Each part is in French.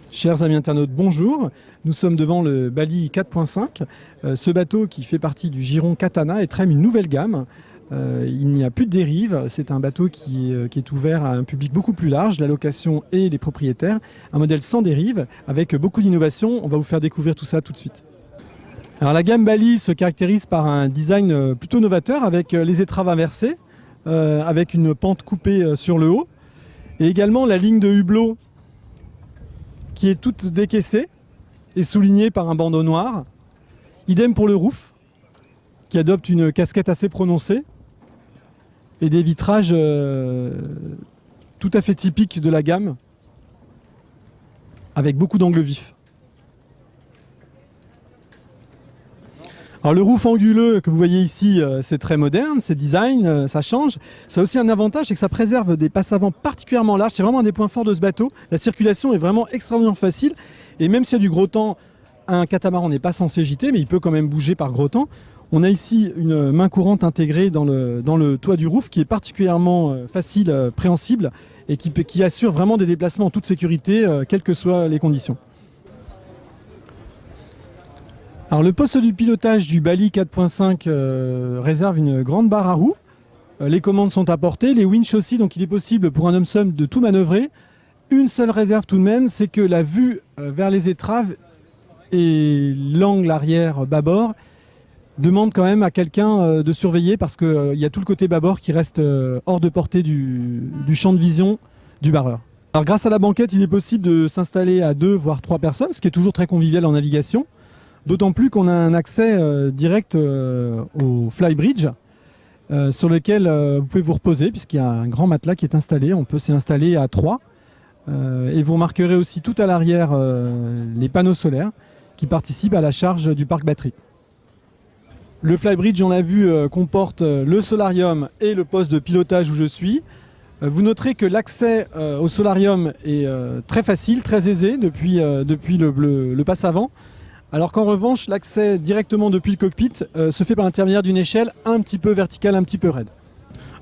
Chers amis internautes, bonjour. Nous sommes devant le Bali 4.5. Ce bateau qui fait partie du giron Katana et trame une nouvelle gamme. Il n'y a plus de dérive. C'est un bateau qui est ouvert à un public beaucoup plus large, la location et les propriétaires. Un modèle sans dérive avec beaucoup d'innovation. On va vous faire découvrir tout ça tout de suite. Alors, la gamme Bali se caractérise par un design plutôt novateur avec les étraves inversées, avec une pente coupée sur le haut et également la ligne de hublot qui est toute décaissée et soulignée par un bandeau noir. Idem pour le roof, qui adopte une casquette assez prononcée et des vitrages tout à fait typiques de la gamme, avec beaucoup d'angles vifs. Alors le roof anguleux que vous voyez ici, c'est très moderne, c'est design, ça change. Ça a aussi un avantage, c'est que ça préserve des passes avant particulièrement larges. C'est vraiment un des points forts de ce bateau. La circulation est vraiment extrêmement facile. Et même s'il y a du gros temps, un catamaran n'est pas censé gîter, mais il peut quand même bouger par gros temps. On a ici une main courante intégrée dans le toit du roof qui est particulièrement facile, préhensible et qui assure vraiment des déplacements en toute sécurité, quelles que soient les conditions. Alors, le poste du pilotage du Bali 4.5 réserve une grande barre à roues. Les commandes sont à portée, les winches aussi, donc il est possible pour un homme seul de tout manœuvrer. Une seule réserve tout de même, c'est que la vue vers les étraves et l'angle arrière bâbord demande quand même à quelqu'un de surveiller parce qu'il y a tout le côté bâbord qui reste hors de portée du champ de vision du barreur. Alors, grâce à la banquette, il est possible de s'installer à 2 voire 3 personnes, ce qui est toujours très convivial en navigation. D'autant plus qu'on a un accès direct au flybridge sur lequel vous pouvez vous reposer puisqu'il y a un grand matelas qui est installé. On peut s'y installer à 3. Et vous remarquerez aussi tout à l'arrière les panneaux solaires qui participent à la charge du parc batterie. Le flybridge, on l'a vu, comporte le solarium et le poste de pilotage où je suis. Vous noterez que l'accès au solarium est très facile, très aisé depuis le passe avant. Alors qu'en revanche, l'accès directement depuis le cockpit se fait par l'intermédiaire d'une échelle un petit peu verticale, un petit peu raide.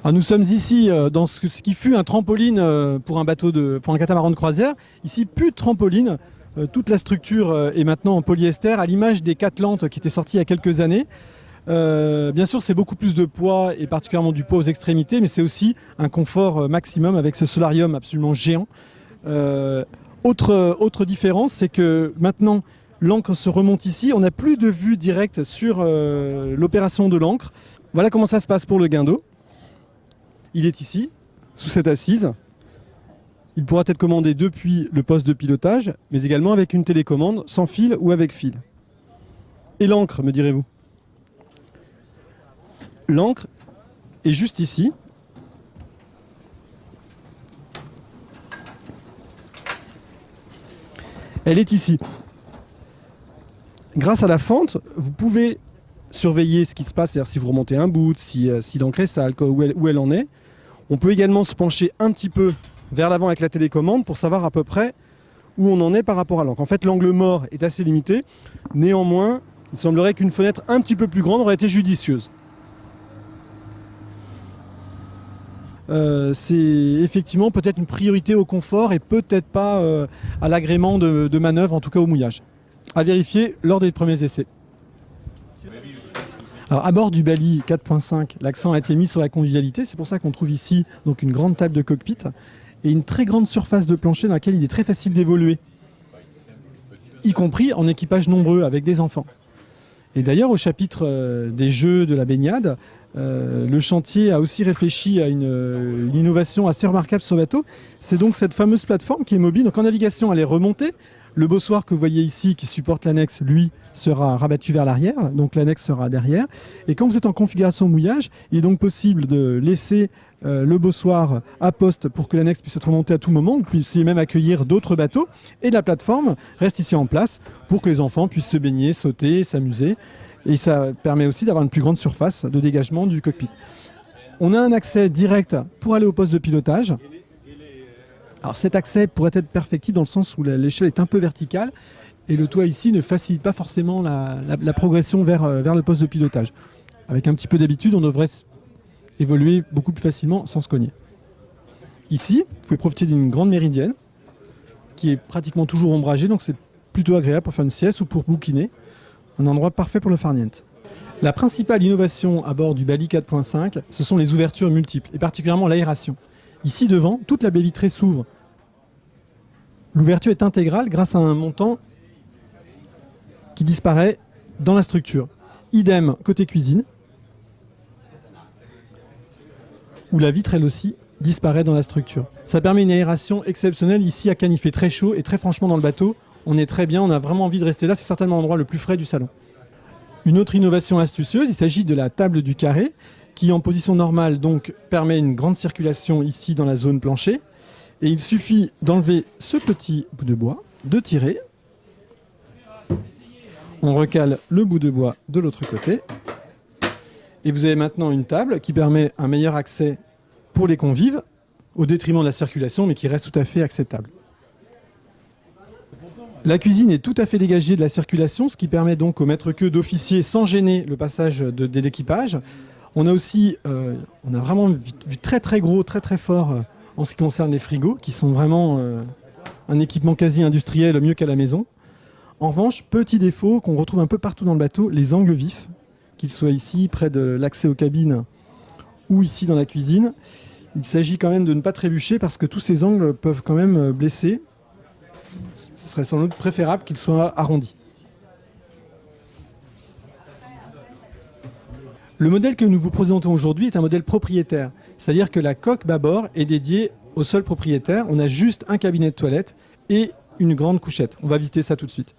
Alors nous sommes ici dans ce qui fut un trampoline pour un catamaran de croisière. Ici, plus de trampoline. Toute la structure est maintenant en polyester, à l'image des Catlantes qui étaient sorties il y a quelques années. Bien sûr, c'est beaucoup plus de poids et particulièrement du poids aux extrémités, mais c'est aussi un confort maximum avec ce solarium absolument géant. Autre différence, c'est que maintenant, l'ancre se remonte ici, on n'a plus de vue directe sur l'opération de l'ancre. Voilà comment ça se passe pour le guindeau. Il est ici, sous cette assise. Il pourra être commandé depuis le poste de pilotage, mais également avec une télécommande sans fil ou avec fil. Et l'ancre, me direz-vous? L'ancre est juste ici. Elle est ici. Grâce à la fente, vous pouvez surveiller ce qui se passe, c'est-à-dire si vous remontez un bout, si l'ancre est sale, où elle en est. On peut également se pencher un petit peu vers l'avant avec la télécommande pour savoir à peu près où on en est par rapport à l'ancre. En fait, l'angle mort est assez limité. Néanmoins, il semblerait qu'une fenêtre un petit peu plus grande aurait été judicieuse. C'est effectivement peut-être une priorité au confort et peut-être pas à l'agrément de manœuvre, en tout cas au mouillage. À vérifier lors des premiers essais. Alors, à bord du Bali 4.5, l'accent a été mis sur la convivialité. C'est pour ça qu'on trouve ici donc une grande table de cockpit et une très grande surface de plancher dans laquelle il est très facile d'évoluer, y compris en équipage nombreux avec des enfants. Et d'ailleurs, au chapitre des jeux de la baignade, le chantier a aussi réfléchi à une innovation assez remarquable sur le bateau. C'est donc cette fameuse plateforme qui est mobile. Donc en navigation, elle est remontée. Le bossoir que vous voyez ici, qui supporte l'annexe, lui, sera rabattu vers l'arrière. Donc l'annexe sera derrière. Et quand vous êtes en configuration mouillage, il est donc possible de laisser le bossoir à poste pour que l'annexe puisse être remontée à tout moment. Vous puissiez même accueillir d'autres bateaux. Et la plateforme reste ici en place pour que les enfants puissent se baigner, sauter, s'amuser. Et ça permet aussi d'avoir une plus grande surface de dégagement du cockpit. On a un accès direct pour aller au poste de pilotage. Alors cet accès pourrait être perfectible dans le sens où l'échelle est un peu verticale et le toit ici ne facilite pas forcément la progression vers le poste de pilotage. Avec un petit peu d'habitude, on devrait évoluer beaucoup plus facilement sans se cogner. Ici, vous pouvez profiter d'une grande méridienne qui est pratiquement toujours ombragé, donc c'est plutôt agréable pour faire une sieste ou pour bouquiner. Un endroit parfait pour le farniente. La principale innovation à bord du Bali 4.5, ce sont les ouvertures multiples, et particulièrement l'aération. Ici devant, toute la baie vitrée s'ouvre. L'ouverture est intégrale grâce à un montant qui disparaît dans la structure. Idem côté cuisine, où la vitre elle aussi disparaît dans la structure. Ça permet une aération exceptionnelle. Ici à Cannes, il fait très chaud et très franchement dans le bateau, on est très bien, on a vraiment envie de rester là. C'est certainement l'endroit le plus frais du salon. Une autre innovation astucieuse, il s'agit de la table du carré qui en position normale donc permet une grande circulation ici dans la zone plancher. Et il suffit d'enlever ce petit bout de bois, de tirer. On recale le bout de bois de l'autre côté. Et vous avez maintenant une table qui permet un meilleur accès pour les convives, au détriment de la circulation, mais qui reste tout à fait acceptable. La cuisine est tout à fait dégagée de la circulation, ce qui permet donc au maître-queux d'officier sans gêner le passage de l'équipage. On a aussi, on a vraiment vu très très gros, très très fort en ce qui concerne les frigos, qui sont vraiment un équipement quasi industriel, mieux qu'à la maison. En revanche, petit défaut qu'on retrouve un peu partout dans le bateau, les angles vifs, qu'ils soient ici près de l'accès aux cabines ou ici dans la cuisine. Il s'agit quand même de ne pas trébucher parce que tous ces angles peuvent quand même blesser. Ce serait sans doute préférable qu'ils soient arrondis. Le modèle que nous vous présentons aujourd'hui est un modèle propriétaire. C'est-à-dire que la coque bâbord est dédiée au seul propriétaire. On a juste un cabinet de toilette et une grande couchette. On va visiter ça tout de suite.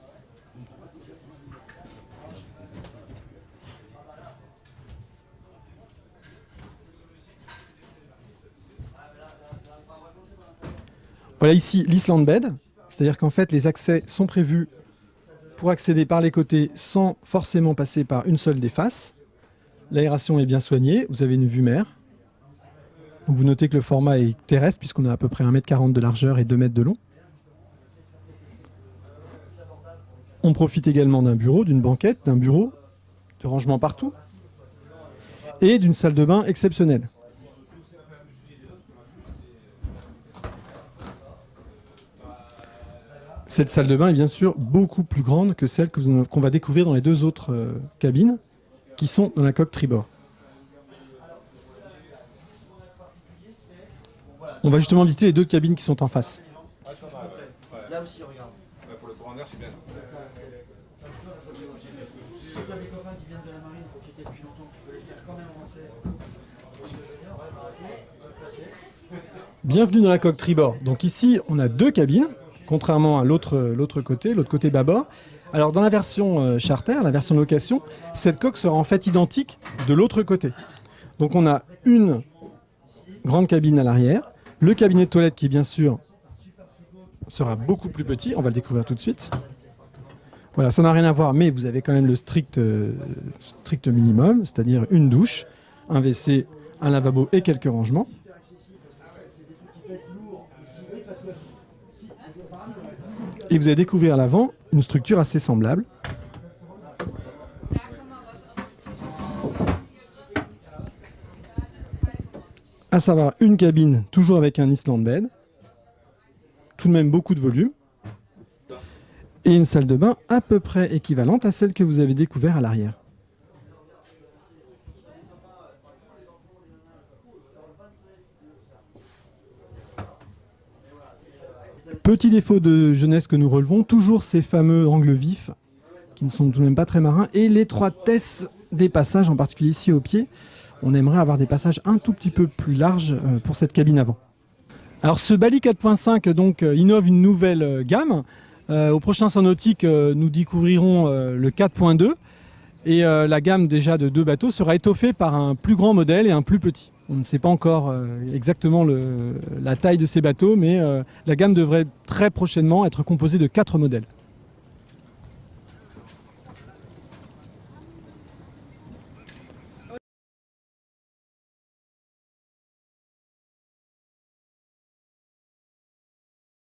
Voilà ici l'Island Bed. C'est-à-dire qu'en fait, les accès sont prévus pour accéder par les côtés sans forcément passer par une seule des faces. L'aération est bien soignée, vous avez une vue mer. Donc vous notez que le format est terrestre puisqu'on a à peu près 1,40 m de largeur et 2 m de long. On profite également d'un bureau, d'une banquette, d'un bureau, de rangement partout et d'une salle de bain exceptionnelle. Cette salle de bain est bien sûr beaucoup plus grande que celle qu'on va découvrir dans les deux autres cabines qui sont dans la coque tribord. On va justement visiter les deux cabines qui sont en face. Là aussi, regarde. Pour le courant d'air, c'est bien. Si tu as des copains qui viennent de la marine qui étaient depuis longtemps, tu peux les faire quand même rentrer. Bienvenue dans la coque tribord. Donc ici, on a deux cabines, contrairement à l'autre côté bâbord. Alors dans la version charter, la version location, cette coque sera en fait identique de l'autre côté. Donc on a une grande cabine à l'arrière, le cabinet de toilette qui bien sûr sera beaucoup plus petit, on va le découvrir tout de suite. Voilà, ça n'a rien à voir, mais vous avez quand même le strict minimum, c'est-à-dire une douche, un WC, un lavabo et quelques rangements. Et vous allez découvrir à l'avant une structure assez semblable. À savoir une cabine toujours avec un Island Bed, tout de même beaucoup de volume, et une salle de bain à peu près équivalente à celle que vous avez découverte à l'arrière. Petit défaut de jeunesse que nous relevons, toujours ces fameux angles vifs qui ne sont tout de même pas très marins et l'étroitesse des passages, en particulier ici au pied. On aimerait avoir des passages un tout petit peu plus larges pour cette cabine avant. Alors ce Bali 4.5 donc innove une nouvelle gamme. Au prochain Salon Nautique, nous découvrirons le 4.2 et la gamme déjà de deux bateaux sera étoffée par un plus grand modèle et un plus petit. On ne sait pas encore exactement la taille de ces bateaux, mais la gamme devrait très prochainement être composée de 4 modèles.